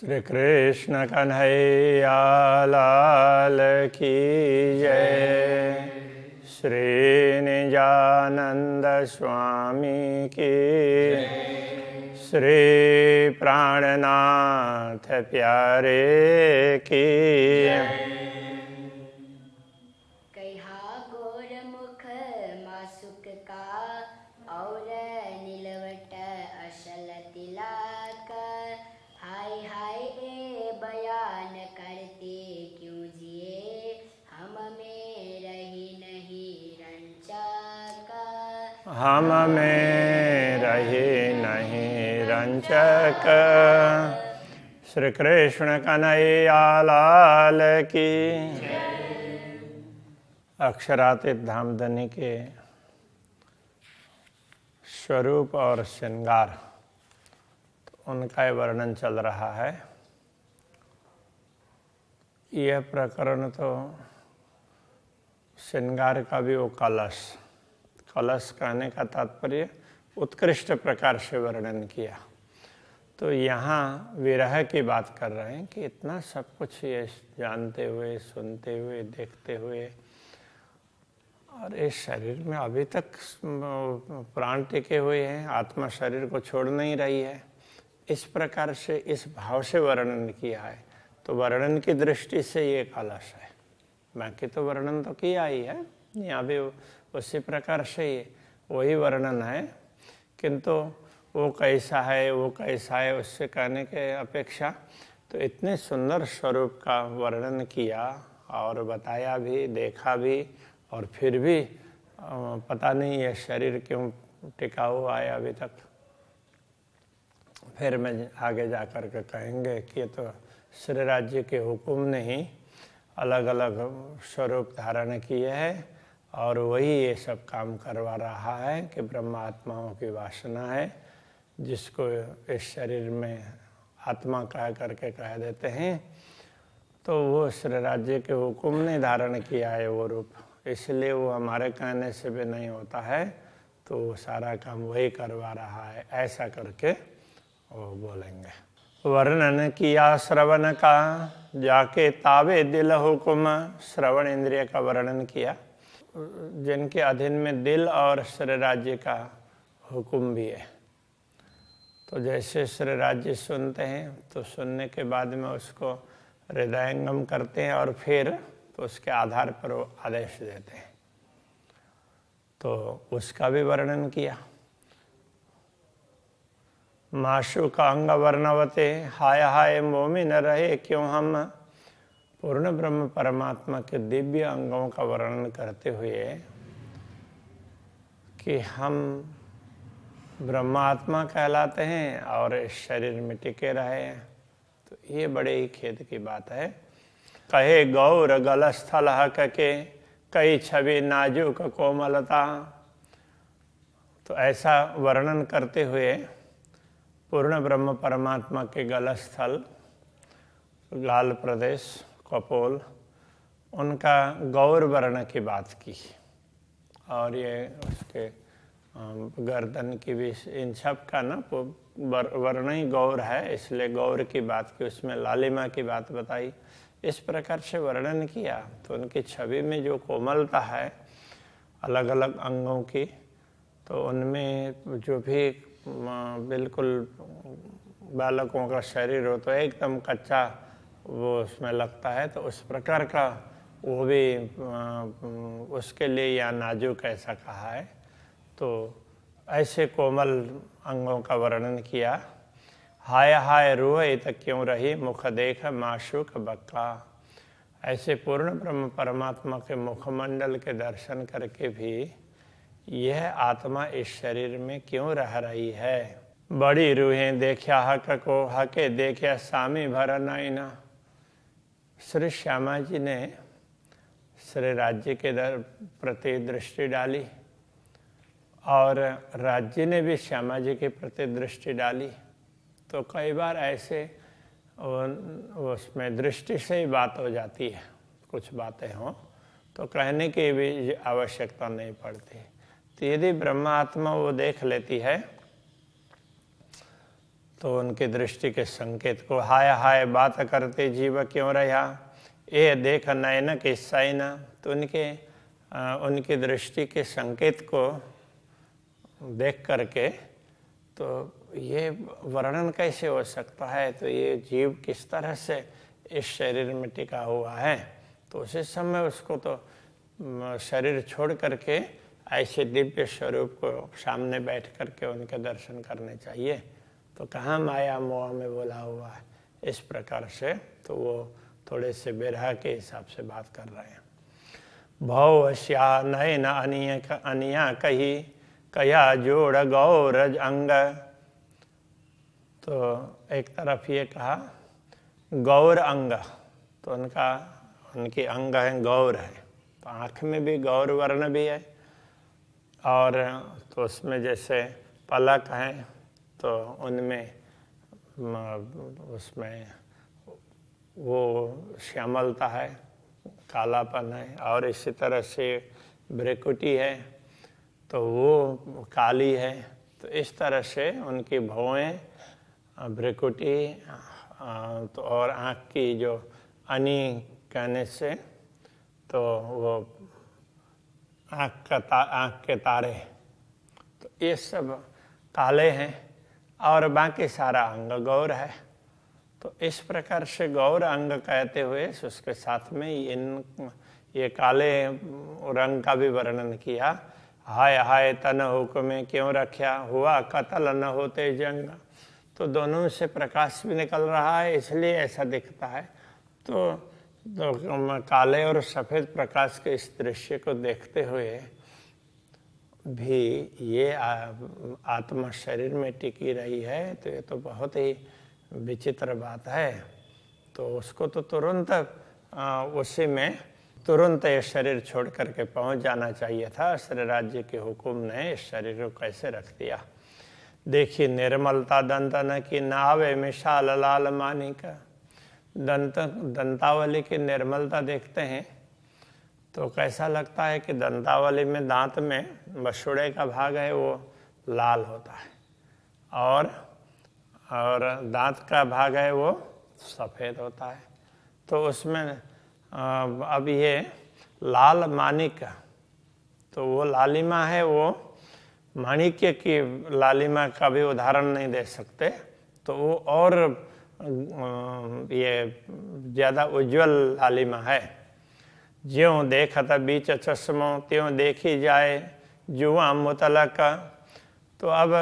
श्री कृष्ण कन्हैया लाल की जय। श्री निजानंद स्वामी की श्री प्राणनाथ प्यारे की। कहा गोर मुख मासुक का और नीलवट असल तिलक। हाय हाय ए बयान करते क्यों जिए हम में रही नहीं रंचक। हम में रही नहीं रंचक। श्री कृष्ण कन्हैया लाल की। अक्षरातीत धामधनी के स्वरूप और श्रृंगार, तो उनका वर्णन चल रहा है। यह प्रकरण तो श्रृंगार का भी वो कलश कहने का तात्पर्य उत्कृष्ट प्रकार से वर्णन किया। तो यहाँ विरह की बात कर रहे हैं कि इतना सब कुछ ये जानते हुए, सुनते हुए, देखते हुए, और इस शरीर में अभी तक प्राण टिके हुए हैं, आत्मा शरीर को छोड़ नहीं रही है। इस प्रकार से इस भाव से वर्णन किया है। तो वर्णन की दृष्टि से ये कलश है। बाकी तो वर्णन तो किया ही है, यहाँ भी उसी प्रकार से ये वही वर्णन है, किंतु वो कैसा है, वो कैसा है, उससे कहने के अपेक्षा तो इतने सुंदर स्वरूप का वर्णन किया और बताया भी, देखा भी, और फिर भी पता नहीं ये शरीर क्यों टिका हुआ है अभी तक। फिर मैं आगे जा कर के कहेंगे कि तो श्री राज्य के हुक्म ने ही अलग अलग स्वरूप धारण किए हैं और वही ये सब काम करवा रहा है कि ब्रह्मात्माओं की वासना है, जिसको इस शरीर में आत्मा कह करके कह देते हैं। तो वो श्री राज्य के हुक्म ने धारण किया है वो रूप, इसलिए वो हमारे कहने से भी नहीं होता है, तो वो सारा काम वही करवा रहा है, ऐसा करके वो बोलेंगे। वर्णन किया श्रवण का जाके तावे दिल हुकुम। श्रवण इंद्रिय का वर्णन किया, जिनके अधीन में दिल और श्री राज्य का हुक्म भी है। तो जैसे श्री राज्य सुनते हैं तो सुनने के बाद में उसको हृदयंगम करते हैं और फिर तो उसके आधार पर वो आदेश देते हैं, तो उसका भी वर्णन किया। माशु का अंग वर्णवते हाय हाय मोमी न रहे क्यों हम। पूर्ण ब्रह्म परमात्मा के दिव्य अंगों का वर्णन करते हुए कि हम ब्रह्मात्मा कहलाते हैं और इस शरीर में टिके रहे हैं, तो ये बड़े ही खेद की बात है। कहे गौर गलस्थल हक के कई छवि नाजुक कोमलता। तो ऐसा वर्णन करते हुए पूर्ण ब्रह्म परमात्मा के गलस्थल, गाल प्रदेश, कपोल, उनका गौर वर्ण की बात की, और ये उसके गर्दन की भी, इन सब का ना वर्ण ही गौर है, इसलिए गौर की बात की, उसमें लालिमा की बात बताई। इस प्रकार से वर्णन किया तो उनकी छवि में जो कोमलता है अलग अलग अंगों की, तो उनमें जो भी बिल्कुल बालकों का शरीर हो तो एकदम कच्चा वो उसमें लगता है, तो उस प्रकार का वो भी उसके लिए या नाजुक ऐसा कहा है। तो ऐसे कोमल अंगों का वर्णन किया। हाय हाय रोए तक क्यों रही मुख देख माशुक बक्का। ऐसे पूर्ण ब्रह्म परमात्मा के मुखमंडल के दर्शन करके भी यह आत्मा इस शरीर में क्यों रह रही है। बड़ी रूहें देखा हक को हके देखा सामी भर नैना। श्री श्यामा जी ने श्री राज्य के प्रति दृष्टि डाली और राज्य ने भी श्यामा जी के प्रति दृष्टि डाली। तो कई बार ऐसे उसमें दृष्टि से ही बात हो जाती है, कुछ बातें हों तो कहने की भी आवश्यकता नहीं पड़ती। तो यदि ब्रह्मात्मा वो देख लेती है तो उनकी दृष्टि के संकेत को हाय हाय बात करते जीव क्यों रहा, ये देख नयन किस्सा न। तो उनकी दृष्टि के संकेत को देख करके तो ये वर्णन कैसे हो सकता है, तो ये जीव किस तरह से इस शरीर में टिका हुआ है। तो उसी समय उसको तो शरीर छोड़ करके ऐसे दिव्य स्वरूप को सामने बैठ करके उनके दर्शन करने चाहिए। तो कहाँ माया मोह में बोला हुआ है इस प्रकार से। तो वो थोड़े से बेरहा के हिसाब से बात कर रहे हैं। भव श्या नयन अनिया कही कया जोड़ गौरज अंग। तो एक तरफ ये कहा गौर अंग, तो उनकी अंग है गौर है, तो आँख में भी गौर वर्ण भी है। और तो उसमें जैसे पलक है तो उनमें उसमें वो श्यामलता है, कालापन है। और इसी तरह से भ्रिकुटी है तो वो काली है। तो इस तरह से उनकी भौएं, भ्रिकुटी तो और आँख की जो अनि कहने से तो वो आँख के तारे, तो ये सब काले हैं और बाकी सारा अंग गौर है। तो इस प्रकार से गौर अंग कहते हुए उसके साथ में ये काले रंग का भी वर्णन किया। हाय हाय तन हुक्म क्यों रख्या, हुआ कतल न होते जंग। तो दोनों से प्रकाश भी निकल रहा है इसलिए ऐसा दिखता है। तो काले और सफ़ेद प्रकाश के इस दृश्य को देखते हुए भी ये आत्मा शरीर में टिकी रही है, तो ये तो बहुत ही विचित्र बात है। तो उसको तो तुरंत उसी में तुरंत ये शरीर छोड़ करके पहुंच जाना चाहिए था। श्री राज्य के हुक्म ने इस शरीर को कैसे रख दिया। देखिए निर्मलता दंतन की नावे मिशाल लाल मानिक। दंतावली की निर्मलता देखते हैं तो कैसा लगता है कि दंतावली में दांत में बछड़े का भाग है वो लाल होता है और दांत का भाग है वो सफ़ेद होता है। तो उसमें अब ये लाल माणिक, तो वो लालिमा है, वो माणिक्य की लालिमा का भी उदाहरण नहीं दे सकते। तो वो और ये ज़्यादा उज्जवल लालिमा है। ज्यों देखत बीच चश्मो त्यों देखी जाए जुआ मुतलक। तो अब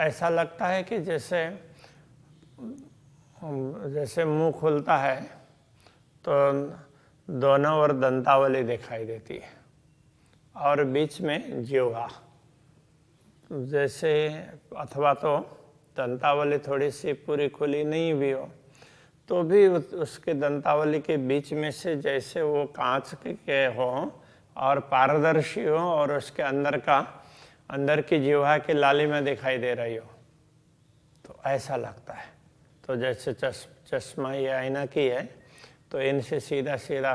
ऐसा लगता है कि जैसे मुंह खुलता है तो दोनों ओर दंतावली दिखाई देती है और बीच में जिह्वा जैसे, अथवा तो दंतावली थोड़ी सी पूरी खुली नहीं भी हो तो भी उसके दंतावली के बीच में से जैसे वो कांच के हों और पारदर्शी हो और उसके अंदर की जिह्वा की लालिमा दिखाई दे रही हो, तो ऐसा लगता है। तो जैसे चश्मा ये आईना की है तो इनसे सीधा सीधा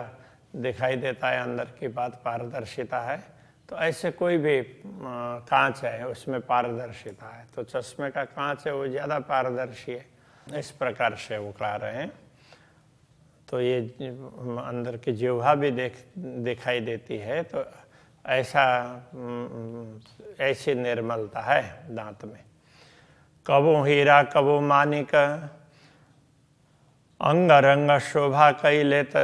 दिखाई देता है अंदर की बात, पारदर्शिता है। तो ऐसे कोई भी कांच है उसमें पारदर्शिता है, तो चश्मे का कांच है वो ज़्यादा पारदर्शी है। इस प्रकार से वो कह रहे हैं। तो ये अंदर की जिह्वा भी दिखाई देती है। तो ऐसी निर्मलता है दांत में। कबो हीरा कबो मानिक अंग रंग शोभा कई लेत।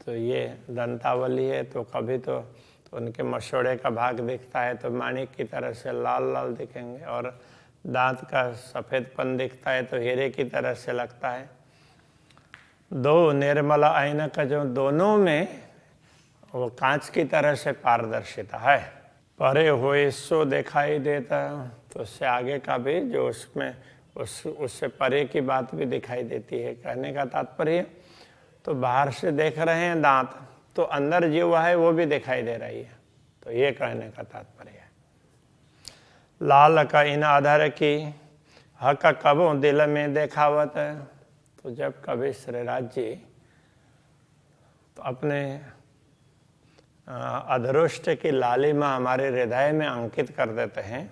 तो ये दंतावली है तो कभी तो उनके मसोड़े का भाग दिखता है तो माणिक की तरह से लाल लाल दिखेंगे, और दांत का सफ़ेदपन दिखता है तो हीरे की तरह से लगता है। दो निर्मल आईना का जो दोनों में वो कांच की तरह से पारदर्शिता है। परे हुए सो दिखाई देता, तो उससे आगे का भी जो उसमें उससे परे की बात भी दिखाई देती है। कहने का तात्पर्य तो बाहर से देख रहे हैं दांत, तो अंदर जिह्वा है वो भी दिखाई दे रही है। तो ये कहने का तात्पर्य है। लाल का इन आधार की हक कबो दिल में देखावत। तो जब कभी श्रीराज जी तो अपने अधरोष्ट की लालिमा हमारे हृदय में अंकित कर देते हैं,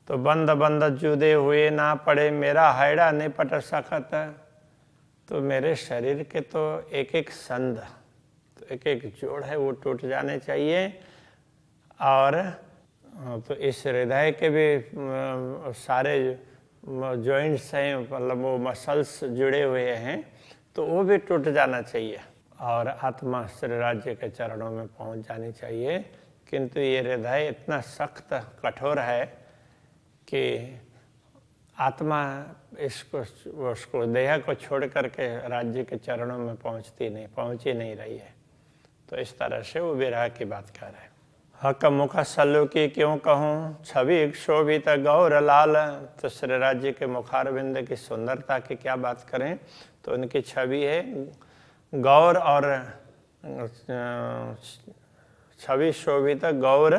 तो बंद बंद जुदे हुए ना पड़े, मेरा हैड़ा नहीं पट सकत। तो मेरे शरीर के तो एक एक संध, तो एक एक जोड़ है वो टूट जाने चाहिए। और तो इस हृदय के भी सारे जॉइंट्स हैं, मतलब वो मसल्स जुड़े हुए हैं, तो वो भी टूट जाना चाहिए और आत्मा श्री राज्य के चरणों में पहुंच जानी चाहिए। किंतु ये हृदय इतना सख्त कठोर है कि आत्मा उसको देह को छोड़ करके राज्य के चरणों में पहुंच ही नहीं रही है। तो इस तरह से वो विरह की बात कर रहे हैं। हक मुख सल्लु की क्यों कहूँ, छवि शोभित गौर लाल। तो श्री राज्य के मुखारविंद की सुंदरता की क्या बात करें, तो उनकी छवि है गौर और छवि शोभित गौर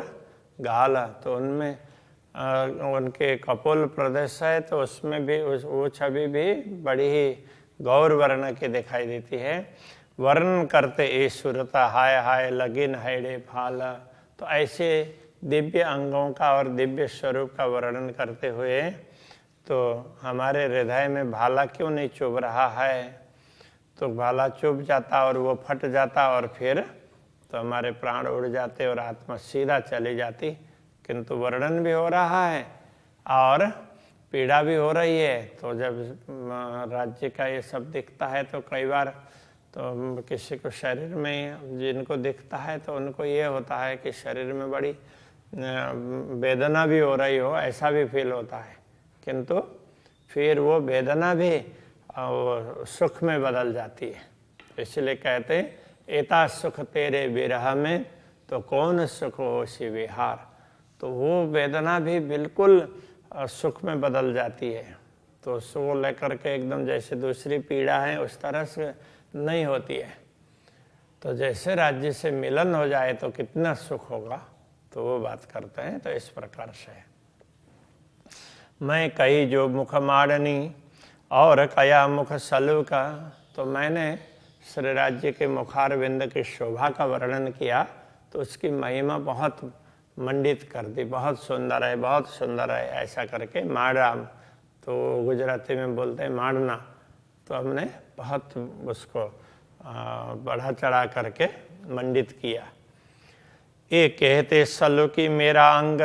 गाल। तो उनमें उनके कपोल प्रदेश है, तो उसमें भी वो छवि भी बड़ी ही गौर वर्ण की दिखाई देती है। वर्णन करते ए सुरता हाय हाय लगिन हैड़े फाल। तो ऐसे दिव्य अंगों का और दिव्य स्वरूप का वर्णन करते हुए तो हमारे हृदय में भाला क्यों नहीं चुभ रहा है। तो भाला चुभ जाता और वो फट जाता और फिर तो हमारे प्राण उड़ जाते और आत्मा सीधा चली जाती। किंतु वर्णन भी हो रहा है और पीड़ा भी हो रही है। तो जब राज्य का ये सब दिखता है तो कई बार तो किसी को शरीर में जिनको दिखता है तो उनको ये होता है कि शरीर में बड़ी वेदना भी हो रही हो, ऐसा भी फील होता है। किंतु फिर वो वेदना भी सुख में बदल जाती है। इसलिए कहते हैं एता सुख तेरे विरह में, तो कौन सुख हो सी विहार। तो वो वेदना भी बिल्कुल सुख में बदल जाती है। तो उसको लेकर के एकदम जैसे दूसरी पीड़ा है उस तरह से नहीं होती है। तो जैसे राज्य से मिलन हो जाए तो कितना सुख होगा, तो वो बात करते हैं। तो इस प्रकार से मैं कही जो मुख माड़नी और कया मुख सलु का। तो मैंने श्री राज्य के मुखारविंद की शोभा का वर्णन किया, तो उसकी महिमा बहुत मंडित कर दी, बहुत सुंदर है, बहुत सुंदर है, ऐसा करके माड़ा, तो गुजराती में बोलते हैं माड़ना। तो हमने बहुत उसको बढ़ा चढ़ा करके मंडित किया। ये कहते सल्लु की मेरा अंग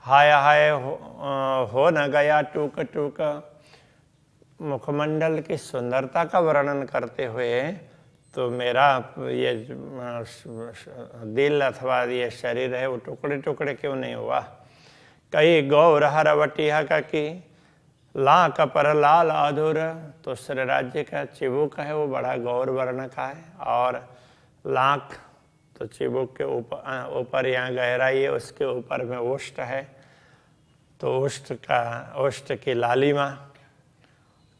हाय हाय हो न गया टूक टूक। मुखमंडल की सुंदरता का वर्णन करते हुए तो मेरा ये दिल अथवा ये शरीर है वो टुकड़े टुकड़े क्यों नहीं हुआ। कई गौर हरवटिया का की ला कपर लाल अधूर। तो श्री राज्य का चिबुक है वो बड़ा गौर वर्ण का है, और लाख तो चिबुक के ऊपर यहाँ गहराई है, उसके ऊपर में ओष्ठ है, तो ओष्ठ की लालिमा।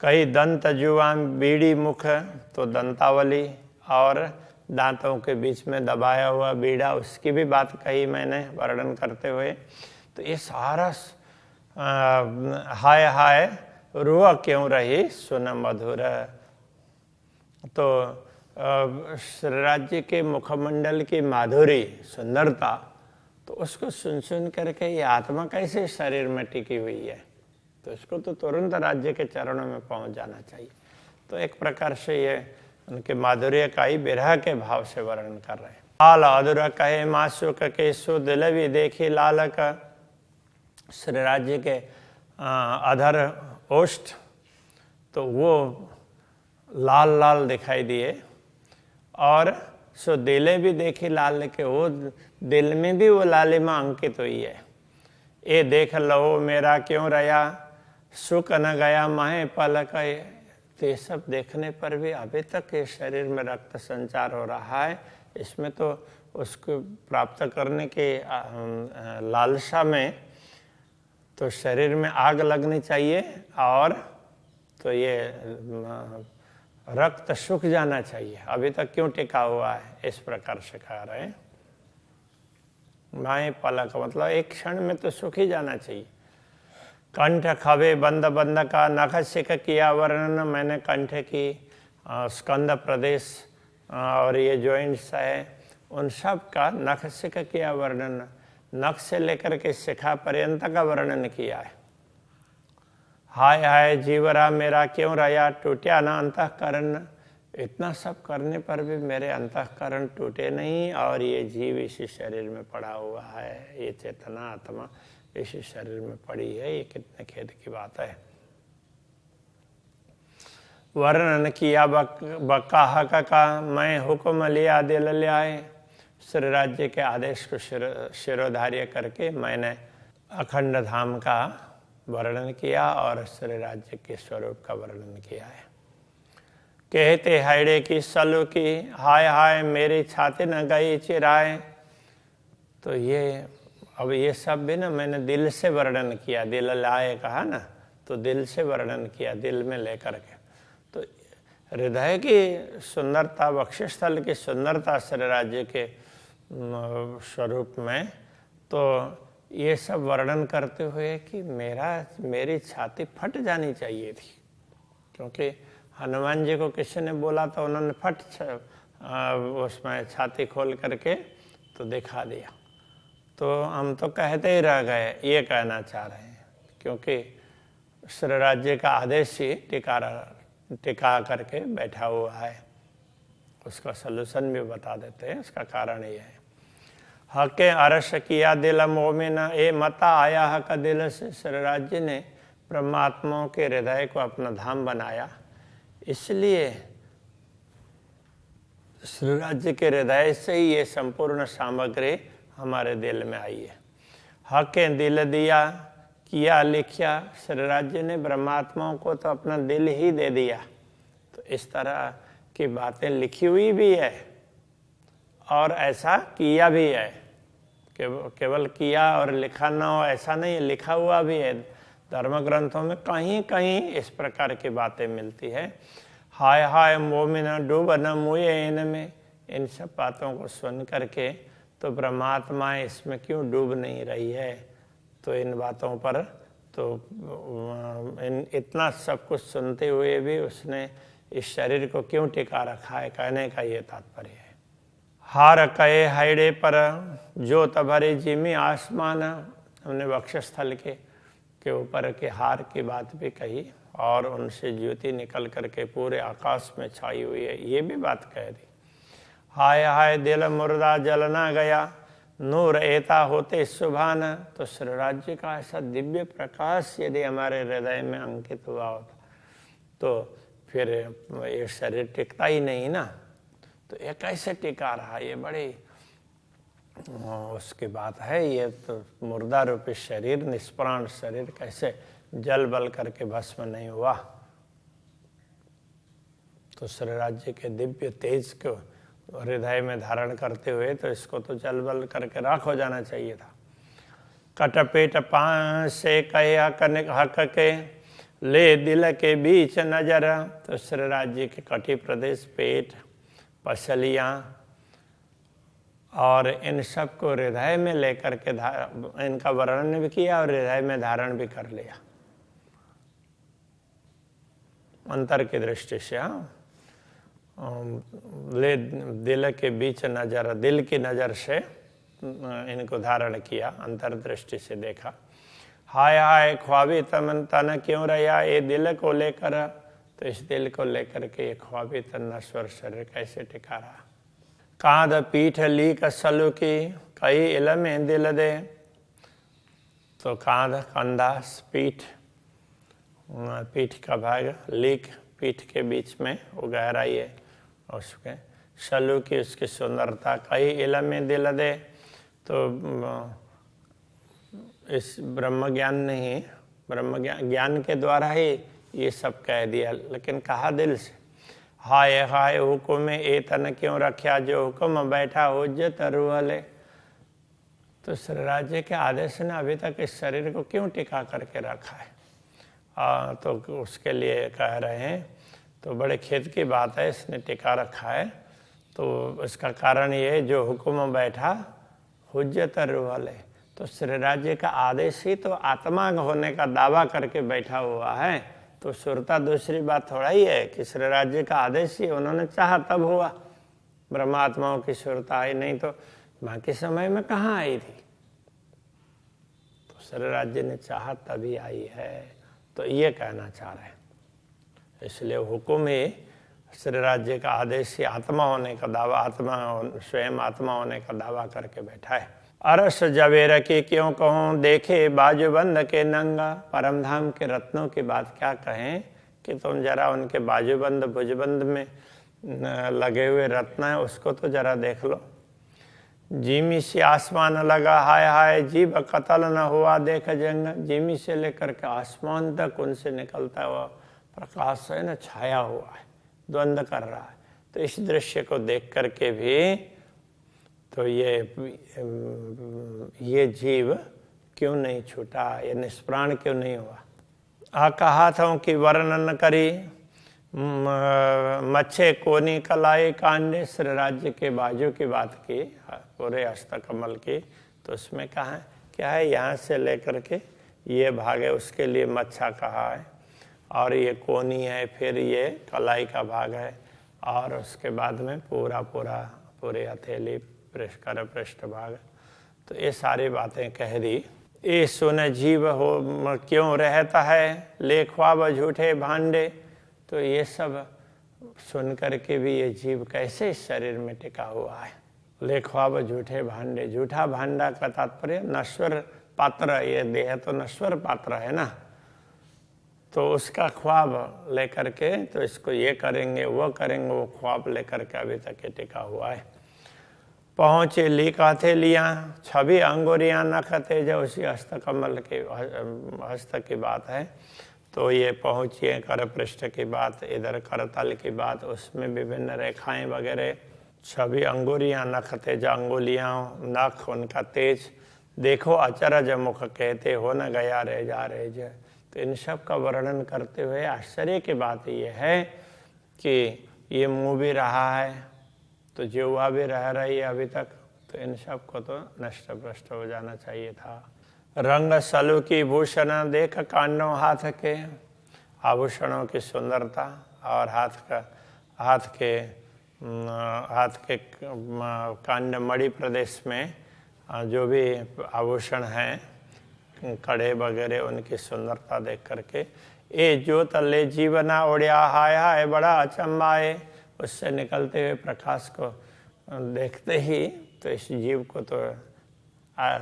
कई दंत जुआ बीड़ी मुख, तो दंतावली और दांतों के बीच में दबाया हुआ बीड़ा, उसकी भी बात कही मैंने वर्णन करते हुए। तो ये सारा हाय हाय रुआ क्यों रही सुन मधुर। तो श्री राज्य के मुखमंडल की माधुरी सुंदरता, तो उसको सुन सुन करके ये आत्मा कैसे शरीर में टिकी हुई है। तो इसको तो तुरंत राज्य के चरणों में पहुंच जाना चाहिए। तो एक प्रकार से ये उनके माधुर्य का ही विरह के भाव से वर्णन कर रहे हैं। लाल अधुर कहे मासुक के सो दिल भी देखी लाल का। श्री राज्य के अधर ओष्ठ तो वो लाल लाल दिखाई दिए, और सो दिले भी देखी लाल के, वो दिल में भी वो लालिमा अंकित हुई है। ये देख लो मेरा क्यों रया सुख न गया माहे पलक। तो ये सब देखने पर भी अभी तक ये शरीर में रक्त संचार हो रहा है। इसमें तो उसको प्राप्त करने के लालसा में तो शरीर में आग लगनी चाहिए, और तो ये रक्त सूख जाना चाहिए। अभी तक क्यों टिका हुआ है, इस प्रकार से कह रहे हैं। माए पलक मतलब एक क्षण में तो सूख ही जाना चाहिए। कंठ खबे बंद बंद का नख सिक किया वर्णन। मैंने कंठ की स्कंद प्रदेश और ये जॉइंट्स है उन सब का नख सिक किया वर्णन। नख से लेकर के शिखा पर्यंत का वर्णन किया है। हाय हाय जीवरा मेरा क्यों रहा, टूटा ना अंतःकरण। इतना सब करने पर भी मेरे अंतःकरण टूटे नहीं, और ये जीव इसी शरीर में पड़ा हुआ है, ये चेतना आत्मा इसी शरीर में पड़ी है। ये कितने खेद की बात है। वर्णन किया बकाहा का मैं हुक्म लिया दिल लियाए। श्री राज्य के आदेश को शिरोधार्य करके मैंने अखंड धाम का वर्णन किया और श्री राज्य के स्वरूप का वर्णन किया है। कहते हायड़े की सलू की, हाय हाय मेरी छाती न गई चिराए। तो ये अब ये सब भी ना मैंने दिल से वर्णन किया, दिल लाए कहा ना, तो दिल से वर्णन किया, दिल में लेकर के। तो हृदय की सुंदरता, वक्षस्थल की सुंदरता श्री राज्य के स्वरूप में, तो ये सब वर्णन करते हुए कि मेरी छाती फट जानी चाहिए थी। क्योंकि हनुमान जी को किसी ने बोला तो उन्होंने फट उसमें छाती खोल करके तो दिखा दिया। तो हम तो कहते ही रह गए, ये कहना चाह रहे हैं। क्योंकि श्री राज्य का आदेश ही टिका करके बैठा हुआ है। उसका सलूशन भी बता देते हैं। उसका कारण ये है, हके अरश किया दिल मोमिन, ए मता आया हक दिल से। श्री राज्य ने परमात्माओं के हृदय को अपना धाम बनाया, इसलिए श्री राज्य के हृदय से ही ये संपूर्ण सामग्री हमारे दिल में आई है। हके दिल दिया किया लिखिया। श्री राज्य ने ब्रह्मात्माओं को तो अपना दिल ही दे दिया। तो इस तरह की बातें लिखी हुई भी है और ऐसा किया भी है। केवल किया और लिखा ना हो ऐसा नहीं, लिखा हुआ भी है। धर्म ग्रंथों में कहीं कहीं इस प्रकार की बातें मिलती है। हाय हाय मोमिन डूब न मुए इनमें। इन सब बातों को सुन करके तो परमात्मा इसमें क्यों डूब नहीं रही है। तो इन बातों पर तो इतना सब कुछ सुनते हुए भी उसने इस शरीर को क्यों टिका रखा है, कहने का ये तात्पर्य है। हार कहे हाइडे पर जो तभरे जिमी आसमान। हमने वक्षस्थल के ऊपर के हार की बात भी कही और उनसे ज्योति निकल करके पूरे आकाश में छाई हुई है, ये भी बात कह दी। हाय हाय दिल मुर्दा जलना गया, नूर एता होते सुभान। तो श्री राज्य का ऐसा दिव्य प्रकाश यदि हमारे हृदय में अंकित हुआ होता तो फिर ये शरीर टिकता ही नहीं ना। तो ये कैसे टिका रहा, ये बड़ी उसकी बात है। ये तो मुर्दा रूपी शरीर, निष्प्राण शरीर कैसे जल बल करके भस्म नहीं हुआ। तो श्री राज्य के दिव्य तेज को हृदय में धारण करते हुए तो इसको तो जल बल करके राख हो जाना चाहिए था। कटपेट पांच से कहे हक के ले दिल के बीच नजर। तो श्री राज्य के कटी प्रदेश, पेट, पसलियाँ और इन सब को हृदय में लेकर के इनका वर्णन भी किया और हृदय में धारण भी कर लिया अंतर की दृष्टि से। ले दिल के बीच नजर, दिल की नज़र से इनको धारण किया, अंतर्दृष्टि से देखा। हाय हाय ख्वाबी तन क्यों रहा, ये दिल को लेकर। तो इस दिल को लेकर के ये ख्वाबी तन नश्वर शरीर कैसे टिका रहा। कांध पीठ लीक सलू की, कई इलम दिल दे। तो कांध, कंधा, पीठ का भाग, लीक पीठ के बीच में वो गहराई है उसके, सलू की उसकी सुंदरता, कई इलम दिल दे। तो इस ब्रह्म ज्ञान नहीं, ब्रह्म ज्ञान के द्वारा ही ये सब कह दिया, लेकिन कहा दिल से। हाय हाय हुक्म ए तन क्यों रखा, जो हुक्म बैठा हुज्जत रूहले। तो श्री राज्य के आदेश ने अभी तक इस शरीर को क्यों टिका करके रखा है। तो उसके लिए कह रहे हैं, तो बड़े खेद की बात है, इसने टिका रखा है। तो इसका कारण ये, जो हुक्म बैठा हुज्जत रूहले। तो श्री राज्य का आदेश ही तो आत्मा होने का दावा करके बैठा हुआ है। तो सुरता दूसरी बात थोड़ा ही है कि श्री राज्य का आदेश ही उन्होंने चाहा तब हुआ। ब्रह्मात्माओं की सुरता आई, नहीं तो बाकी समय में कहाँ आई थी। श्री राज्य ने चाहा तभी आई है, तो ये कहना चाह रहे हैं। इसलिए हुक्म ही श्री राज्य का आदेश ही आत्मा होने का दावा, आत्मा स्वयं आत्मा होने का दावा करके बैठा है। अरस जवेर की क्यों कहूँ, देखे बाजूबंद के नंगा। परमधाम के रत्नों की बात क्या कहें कि तुम जरा उनके बाजूबंद भुजबंद में लगे हुए रत्न है उसको तो जरा देख लो। जीमी से आसमान लगा हाय हाय, जीव कतल न हुआ देख जंग। जीमी से लेकर के आसमान तक उनसे निकलता हुआ प्रकाश है ना, छाया हुआ है, द्वंद्व कर रहा है। तो इस दृश्य को देख करके भी तो ये जीव क्यों नहीं छूटा, ये निष्प्राण क्यों नहीं हुआ। कहा था कि वर्णन करी मच्छे कोनी कलाई कांडे। श्री राज्य के बाजू की बात की, पूरे हस्तकमल की, तो उसमें कहा है क्या है, यहाँ से लेकर के ये भाग है उसके लिए मच्छा कहा है, और ये कोनी है, फिर ये कलाई का भाग है, और उसके बाद में पूरी हथेली पृष्ठ भाग। तो ये सारी बातें कह दी। ये सुन जीव हो क्यों रहता है, ले ख्वाब झूठे भांडे। तो ये सब सुन करके भी ये जीव कैसे इस शरीर में टिका हुआ है। ले ख्वाब झूठे भांडे, झूठा भांडा का तात्पर्य नश्वर पात्र, ये देह तो नश्वर पात्र है ना, तो उसका ख्वाब लेकर के तो इसको ये करेंगे वो करेंगे, वो ख्वाब लेकर के अभी तक ये टिका हुआ है। पहुँचे लिखा थे लिया छवि अंगुरियाँ नखते, जो उसी हस्तकमल के हस्त की बात है। तो ये पहुँचिए कर पृष्ठ की बात, इधर करतल की बात, उसमें विभिन्न रेखाएं वगैरह। छवि अंगुरियाँ नखते, जो अंगुलियाँ नख उनका तेज, देखो अचरज मुख कहते हो न गया रह जा रहे जा। तो इन सब का वर्णन करते हुए आश्चर्य की बात ये है कि ये मुँह भी रहा है, तो जिह्वा भी रह रही है अभी तक, तो इन सब को तो नष्ट भ्रष्ट हो जाना चाहिए था। रंग सलू की भूषण देख कांडों हाथ के, आभूषणों की सुंदरता और हाथ के कांड मणि प्रदेश में जो भी आभूषण हैं, कड़े वगैरह, उनकी सुंदरता देख करके ए जो तले जीवना उड़िया हाय हाय बड़ा अचंबा है। उससे निकलते हुए प्रकाश को देखते ही तो इस जीव को तो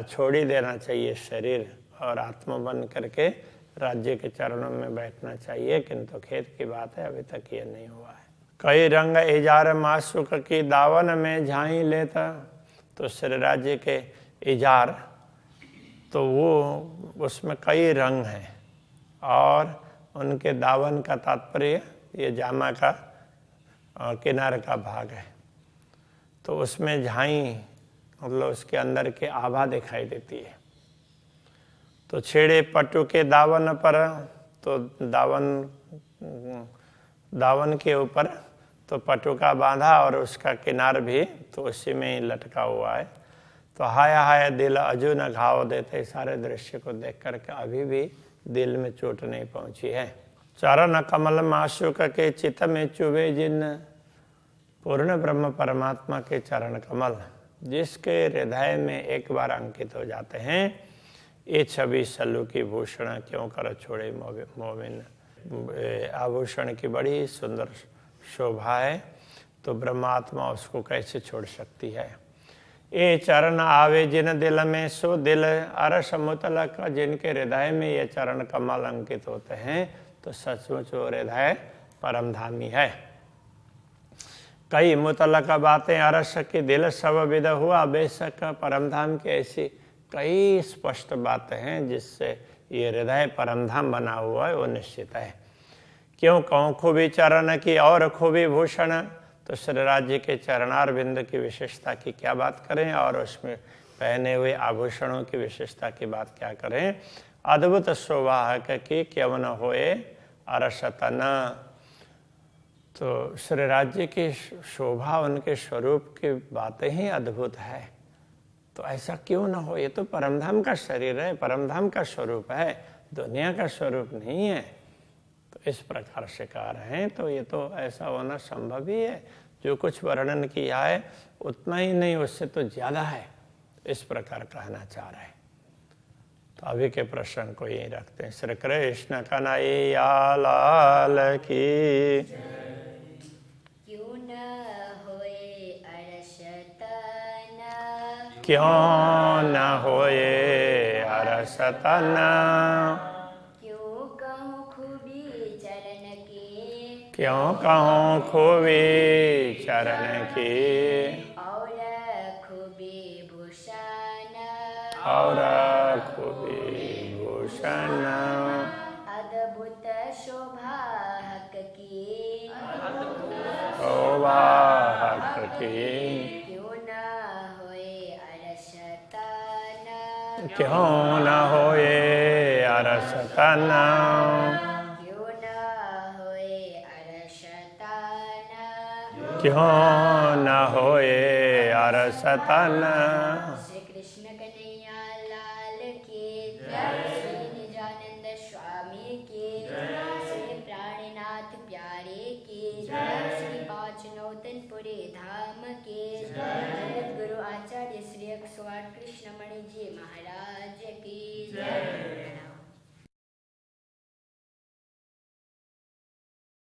छोड़ ही देना चाहिए शरीर, और आत्मा बन करके राज्य के चरणों में बैठना चाहिए। किंतु खेत की बात है, अभी तक ये नहीं हुआ है। कई रंग इजार मासुक की दावन में झाई लेता। तो श्री राज्य के इजार तो वो उसमें कई रंग हैं, और उनके दावन का तात्पर्य ये जामा का किनारे का भाग है। तो उसमें झाई मतलब उसके अंदर के आभा दिखाई देती है। तो छेड़े पटु के दावन पर, तो दावन के ऊपर तो पटु का बांधा और उसका किनार भी तो उसी में ही लटका हुआ है। तो हाय हाय दिल अजू न घाव देते। सारे दृश्य को देख करके अभी भी दिल में चोट नहीं पहुंची है। चरण कमल माशुक के चित्त में चुभे जिन। पूर्ण ब्रह्म परमात्मा के चरण कमल जिसके हृदय में एक बार अंकित हो जाते हैं, ये छवि सल्लू की भूषण क्यों कर छोड़े मोमिन। आभूषण की बड़ी सुंदर शोभा है, तो ब्रह्मात्मा उसको कैसे छोड़ सकती है। ये चरण आवे जिन दिल में, सो दिल अरस मुतलक। जिनके हृदय में ये चरण कमल अंकित होते हैं, तो सचमुच वो हृदय परमधामी है। कई मुतलक बातें अरस की दिल सब विद हुआ। बेशक परमधाम की ऐसी कई स्पष्ट बातें हैं जिससे ये हृदय परमधाम बना हुआ है, वो निश्चित है। क्यों कहूँ खूबी चरण की और खूबी भूषण। तो श्री राज्य के चरणार बिंद की विशेषता की क्या बात करें, और उसमें पहने हुए आभूषणों की विशेषता की बात क्या करें। अद्भुत शोभा की क्यों न होए अरसतन। तो श्री राज्य की शोभा, उनके स्वरूप की बातें ही अद्भुत है। तो ऐसा क्यों ना हो, ये तो परमधाम का शरीर है, परमधाम का स्वरूप है, दुनिया का स्वरूप नहीं है। तो इस प्रकार से कह रहे हैं, तो ये तो ऐसा होना संभव ही है। जो कुछ वर्णन किया है उतना ही नहीं, उससे तो ज़्यादा है, इस प्रकार कहना चाह रहे हैं। तो अभी के प्रसंग को यही रखते हैं। श्री कृष्ण कन्हैया लाल की। क्यों न होए अरस तन, क्यों न होए अरस तन, क्यों कहूँ खूबी चरण की, क्यों कहूँ खूबी चरण की, और खूबी भूषण, और खूबी भूषण, अद्भुत शोभा हक की, शोभा हक की। क्यों न होए अरस तन, क्यों न होए अरस तन, क्यों न होए अरस तन, क्यों न होए अरस तन। श्री कृष्ण कन्हैया लाल की जय, श्री निजानंद स्वामी की जय, श्री प्राणनाथ प्यारे की जय, श्री पांचनौतनपुरी धाम की